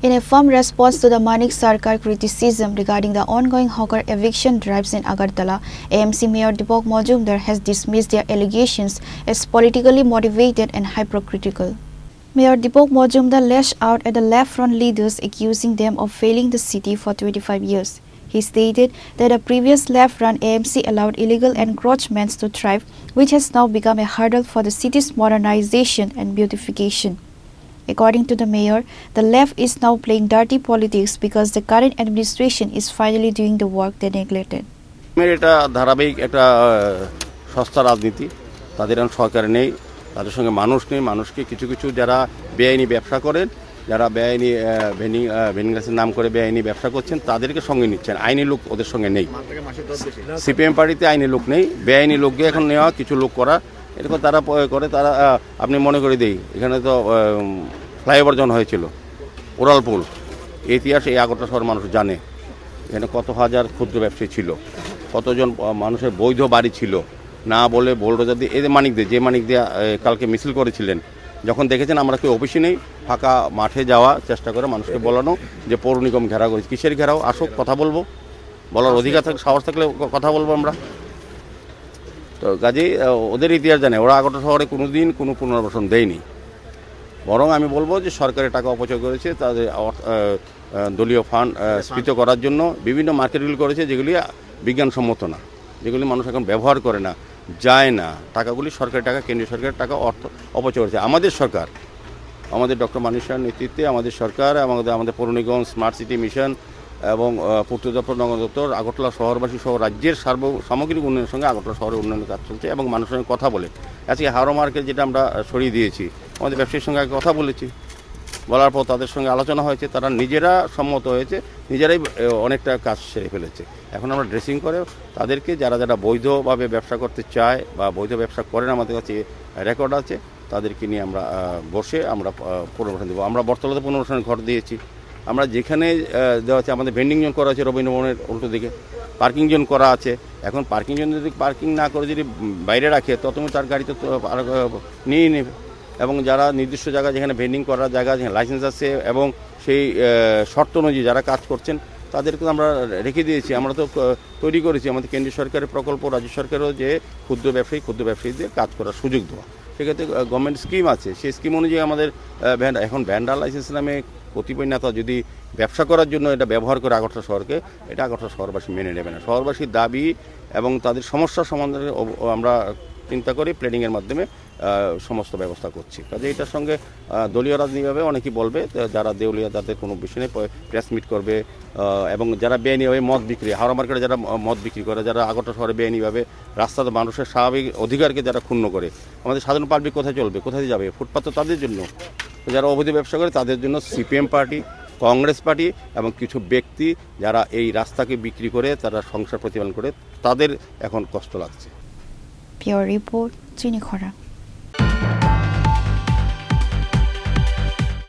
In a firm response to the Manik Sarkar criticism regarding the ongoing hawker eviction drives in Agartala, AMC Mayor Deepak Majumdar has dismissed their allegations as politically motivated and hypocritical. Mayor Deepak Majumdar lashed out at the left-front leaders, accusing them of failing the city for 25 years. He stated that the previous left-run AMC allowed illegal encroachments to thrive, which has now become a hurdle for the city's modernization and beautification. According to the mayor, the left is now playing dirty politics because the current administration is finally doing the work they neglected. এটা ধারাবাহিক একটা সস্তা রাজনীতি, তাদের এখন সরকার নেই, তাদের সঙ্গে মানুষ নেই। মানুষকে কিছু কিছু যারা বেআইনি ব্যবসা করেন, যারা বেআইনি ভেন্ডিং লাইসেন্সের নাম করে বেআইনি ব্যবসা করছেন, তাদেরকে সঙ্গে নিচ্ছেন। আইনি লোক ওদের সঙ্গে নেই। সিপিএম পার্টিতে আইনি লোক নেই, বেআইনি লোককে এখন নেওয়া, কিছু লোক করা, এরকম তারা করে। তারা আপনি মনে করে দিই, এখানে তো ফ্লাইওভার যখন হয়েছিল, উড়ালপুল, ইতিহাস এই আগরতলা শহর মানুষ জানে। এখানে কত হাজার ক্ষুদ্র ব্যবসায়ী ছিল, কতজন মানুষের বৈধ বাড়ি ছিল, না বলে বোলডোজার দিয়ে এদের মানিক দিয়ে কালকে মিছিল করেছিলেন। যখন দেখেছেন আমরা কেউ অফিসে নেই, ফাঁকা মাঠে যাওয়া চেষ্টা করে মানুষকে বলানো যে পৌর নিগম ঘেরাও করেছে। কিসের ঘেরাও? আসুক, কথা বলবো, বলার অধিকার থাকলে, সাহস থাকলে কথা বলবো আমরা। তো কাজেই ওদের ইতিহাস জানে, ওরা আগরতলা শহরে কোনো দিন কোনো পুনর্বাসন দেয়নি। বরং আমি বলবো যে সরকারের টাকা অপচয় করেছে, তাদের দলীয় ফান্ড স্ফীত করার জন্য বিভিন্ন মার্কেটগুলি করেছে, যেগুলি বিজ্ঞানসম্মত না, যেগুলি মানুষ এখন ব্যবহার করে না, যায় না। টাকাগুলি সরকারের টাকা, কেন্দ্রীয় সরকারের টাকা অর্থ অপচয় করেছে। আমাদের সরকার, আমাদের ডক্টর মানিক সাহের নেতৃত্বে আমাদের সরকার, আমাদের পৌর নিগম, স্মার্ট সিটি মিশন এবং পূর্ত দপ্তর, নগর দপ্তর, আগরতলা শহরবাসী সহ রাজ্যের সামগ্রিক উন্নয়নের সঙ্গে আগরতলা শহরের উন্নয়নের কাজ চলছে এবং মানুষের সঙ্গে কথা বলে। আজকে হাওড়া মার্কেট যেটা আমরা সরিয়ে দিয়েছি, আমাদের ব্যবসায়ীর সঙ্গে আগে কথা বলেছি, বলার পর তাদের সঙ্গে আলোচনা হয়েছে, তারা নিজেরা সম্মত হয়েছে, নিজেরাই অনেকটা কাজ সেরে ফেলেছে। এখন আমরা ড্রেসিং করে তাদেরকে, যারা যারা বৈধভাবে ব্যবসা করতে চায় বা বৈধ ব্যবসা করেন, আমাদের কাছে রেকর্ড আছে, তাদেরকে নিয়ে আমরা বসে আমরা পুনর্বাসন দেবো। আমরা বর্তলাতে পুনর্বাসনের ঘর দিয়েছি। আমরা যেখানে দেওয়া আছে, আমাদের ভেন্ডিং জোন করা আছে রবীন্দ্রভবনের উল্টো দিকে, পার্কিং জোন করা আছে। এখন পার্কিং জোন যদি পার্কিং না করে যদি বাইরে রাখে, ততক্ষণ তার গাড়ি তো নিয়েই নেবে। এবং যারা নির্দিষ্ট জায়গা, যেখানে ভেন্ডিং করার জায়গা, যেখানে লাইসেন্স আছে এবং সেই শর্ত অনুযায়ী যারা কাজ করছেন, তাদেরকে আমরা রেখে দিয়েছি। আমরা তো তৈরি করেছি আমাদের কেন্দ্রীয় সরকারের প্রকল্প, রাজ্য সরকারও, যে ক্ষুদ্র ব্যবসায়ীদের কাজ করার সুযোগ দেওয়া। সেক্ষেত্রে গভর্নমেন্ট স্কিম আছে, সেই স্কিম অনুযায়ী আমাদের এখন ভ্যান্ডার লাইসেন্স নামে কতিপয় নেতা যদি ব্যবসা করার জন্য এটা ব্যবহার করে আগরতলা শহরকে, এটা আগরতলা শহরবাসী মেনে নেবে না। শহরবাসীর দাবি এবং তাদের সমস্যার সমাধানে আমরা চিন্তা করে প্ল্যানিংয়ের মাধ্যমে সমস্ত ব্যবস্থা করছি। কাজে এটার সঙ্গে দলীয় রাজনীতিভাবে অনেকেই বলবে, যারা দেউলিয়া, যাদের কোনো বিষয় নেই, প্রেস মিট করবে। এবং যারা বেআইনিভাবে মদ বিক্রি, হাওড়া মার্কেটে যারা মদ বিক্রি করে, যারা আগরতলা শহরে বেআইনিভাবে রাস্তাতে মানুষের স্বাভাবিক অধিকারকে যারা ক্ষুণ্ণ করে, আমাদের সাধারণ পাবলিক কোথায় চলবে, কোথায় যাবে? ফুটপাত তো তাদের জন্য। যারা অবৈধ ব্যবসা করে তাদের জন্য সিপিএম পার্টি, কংগ্রেস পার্টি এবং কিছু ব্যক্তি যারা এই রাস্তাকে বিক্রি করে তারা সংসার প্রতিপালন করে, তাদের এখন কষ্ট লাগছে। Pure Report, চিনি খরা।